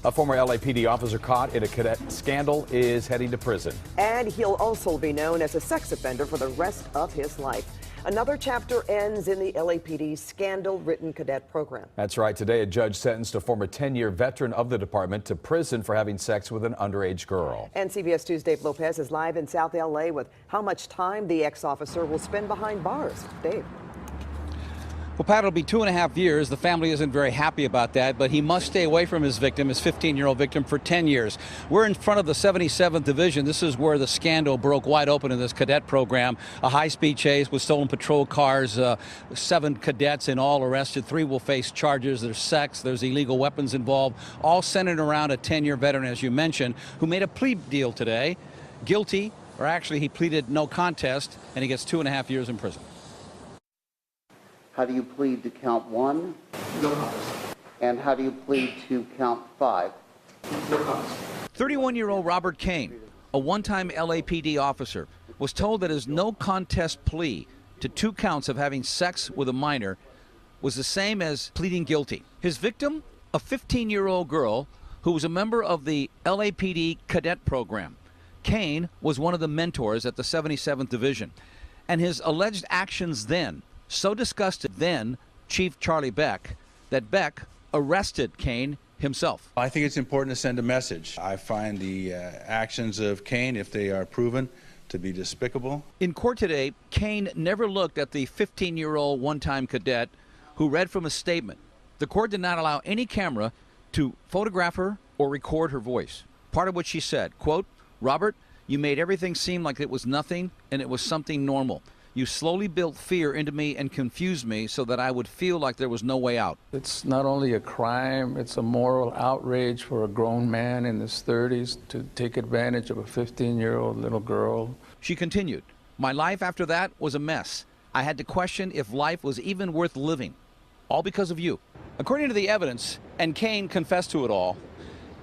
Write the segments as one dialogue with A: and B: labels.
A: A former LAPD officer caught in a cadet scandal is heading to prison.
B: And he'll also be known as a sex offender for the rest of his life. Another chapter ends in the LAPD scandal-ridden cadet program.
A: That's right. Today, a judge sentenced a former 10-year veteran of the department to prison for having sex with an underage girl. And
B: CBS 2's Dave Lopez is live in South LA with how much time the ex-officer will spend behind bars. Dave.
C: Well, Pat, it'll be 2.5 years. The family isn't very happy about that, but he must stay away from his victim, his 15-year-old victim, for 10 years. We're in front of the 77th Division. This is where the scandal broke wide open in this cadet program. A high-speed chase with stolen patrol cars, 7 cadets in all arrested. 3 will face charges. There's sex, there's illegal weapons involved, all centered around a 10-year veteran, as you mentioned, who made a plea deal today. Guilty, or actually he pleaded no contest, and he gets 2.5 years in prison.
D: How do you plead to count 1?
E: No contest.
D: And how do you plead to count 5?
E: No contest.
C: 31-year-old Robert Kane, a one-time LAPD officer, was told that his no contest plea to 2 counts of having sex with a minor was the same as pleading guilty. His victim, a 15-year-old girl who was a member of the LAPD cadet program. Kane was one of the mentors at the 77th Division, and his alleged actions then so disgusted then Chief Charlie Beck that Beck arrested Kane himself.
F: I think it's important to send a message. I find the actions of Kane, if they are proven to be despicable.
C: In court today, Kane never looked at the 15-year-old one-time cadet who read from a statement. The court did not allow any camera to photograph her or record her voice. Part of what she said, quote, "Robert, you made everything seem like it was nothing and it was something normal. You slowly built fear into me and confused me so that I would feel like there was no way out."
G: It's not only a crime, it's a moral outrage for a grown man in his 30s to take advantage of a 15-year-old little girl.
C: She continued, "My life after that was a mess. I had to question if life was even worth living, all because of you." According to the evidence, and Kane confessed to it all,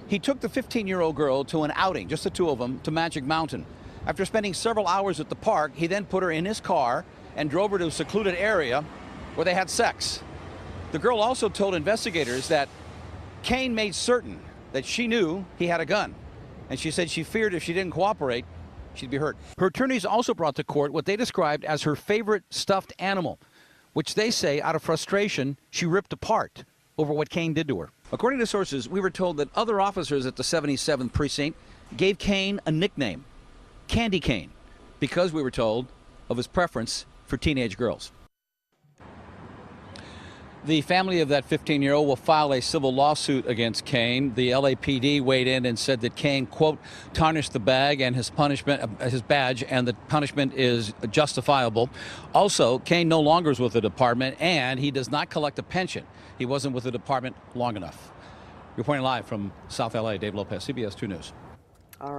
C: he took the 15-year-old girl to an outing, just the 2 of them, to Magic Mountain. After spending several hours at the park, he then put her in his car and drove her to a secluded area where they had sex. The girl also told investigators that Kane made certain that she knew he had a gun, and she said she feared if she didn't cooperate, she'd be hurt. Her attorneys also brought to court what they described as her favorite stuffed animal, which they say, out of frustration, she ripped apart over what Kane did to her. According to sources, we were told that other officers at the 77th Precinct gave Kane a nickname, Candy Cane, because we were told of his preference for teenage girls. The family of that 15-year-old will file a civil lawsuit against Kane. The LAPD weighed in and said that Kane, quote, tarnished the badge and his badge, and the punishment is justifiable. Also, Kane no longer is with the department, and he does not collect a pension. He wasn't with the department long enough. Reporting live from South LA, Dave Lopez, CBS 2 News.
B: All right.